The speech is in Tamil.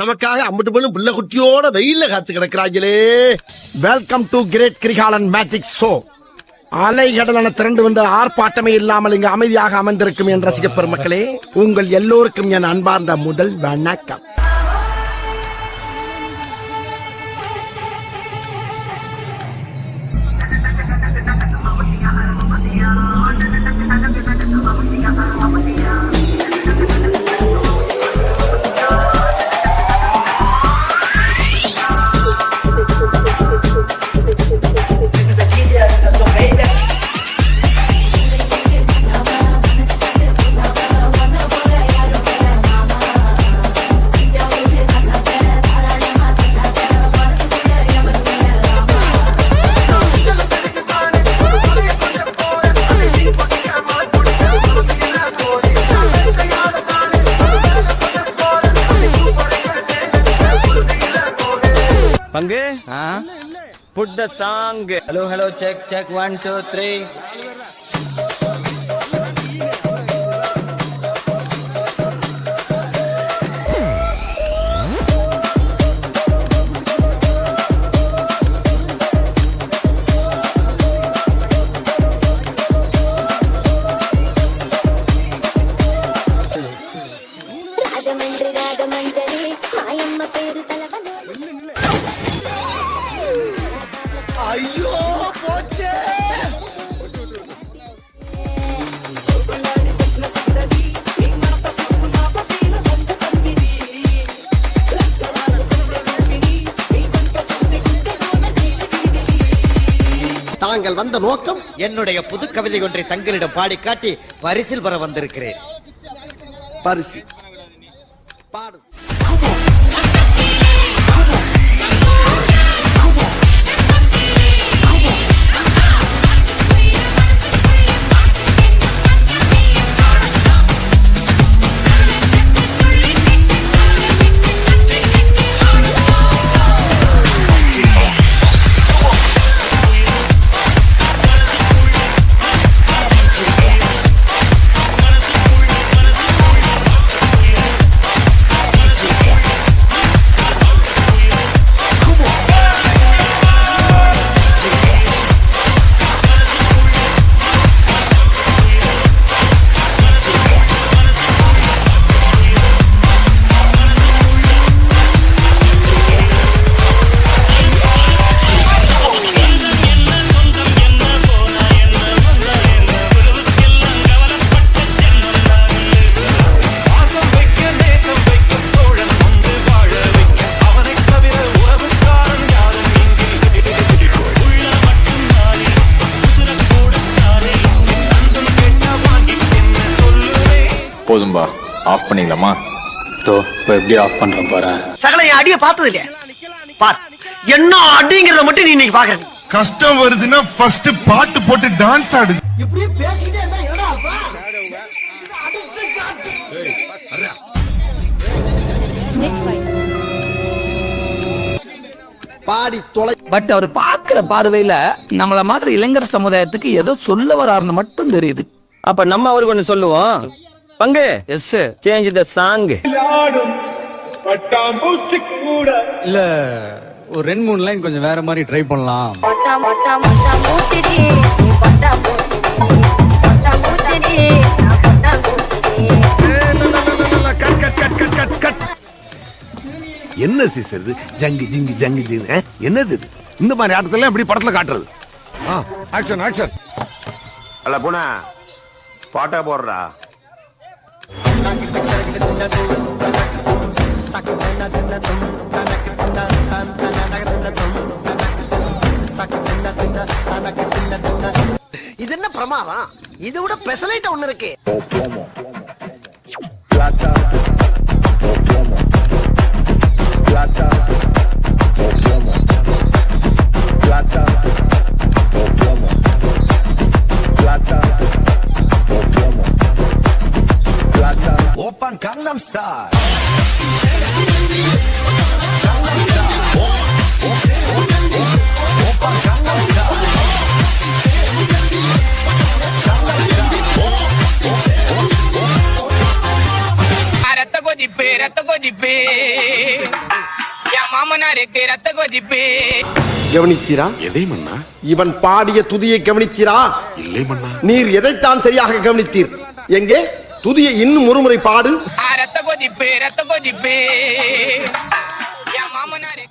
நமக்காக அம்பட்டு பொண்ணு புள்ள குட்டியோட வெயில்ல காத்து கிடக்கிறாங்களே. Welcome to great Kirikalan magic show. அலைகடலான திரண்டு வந்த ஆர்ப்பாட்டமே இல்லாமல் இங்கு அமைதியாக அமர்ந்திருக்கும் என் ரசிக பெருமக்களே, உங்கள் எல்லோருக்கும் என் அன்பார்ந்த முதல் வணக்கம். பங்கு put the song. Hello check 1 2 3. Ragamanjari మాయమ్మ పేరు తలవన. ஐயோ போச்சே. தாங்கள் வந்த நோக்கம்? என்னுடைய புது கவிதை ஒன்றை தங்களிடம் பாடி காட்டி பரிசில் பெற வந்திருக்கிறேன். பரிசு பாடு. போதும்பா, ஆஃப் பண்ணிடலாமா? இப்போ எப்படி ஆஃப் பண்றேன் பாரு. சகல என் அடிய பார்த்தது இல்லையா? பார் என்ன அடிங்கிறத மட்டும் நீ இன்னைக்கு பாக்குற. கஷ்டம் வருதுன்னா ஃபர்ஸ்ட் பாட்டு போட்டு டான்ஸ் ஆடு. இப்படியே பேசிக்கிட்டே இருந்தா என்னடா அப்பா? அடிச்சு காட்டு. பாடி தொலை. பட் அவர் பார்க்கிற பார்வையில நம்மள மாதிரி இளைஞர் சமுதாயத்துக்கு ஏதோ சொல்ல வராருன்னு மட்டும் தெரியுது. அப்ப நம்ம அவருக்கு ஒண்ணு சொல்லுவோம். பங்கு எஸ் சேஞ்ச் த சாங். இல்ல ஒரு 2-3 லைன் கொஞ்சம் வேற மாதிரி ட்ரை பண்ணலாம். என்ன சிஸ்டர் ஜங்கு ஜிங்கு ஜங்கு ஜிங்கு என்னது இது? இந்த மாதிரி ஆட்டத்துல எப்படி படத்துல காட்டுறது? Action action. அல்ல போனா பாட்டா போடுறா. இது என்ன பிரமாதம்? இதை விட பெசலைட் ஒண்ணு இருக்கு. Open Gangnam Style. என் மாமனாருக்கு ரத்த கொதிப்பு. கவனித்தீரா? எதை மன்னா? இவன் பாடிய துதியை கவனித்தீரா? இல்லை மன்னா. நீர் எதைத்தான் சரியாக கவனித்தீர்? எங்கே துதியை இன்னும் ஒருமுறை பாடு. ரத்த கொதிப்பு, ரத்த கொதிப்பு. என் மாமனாருக்கு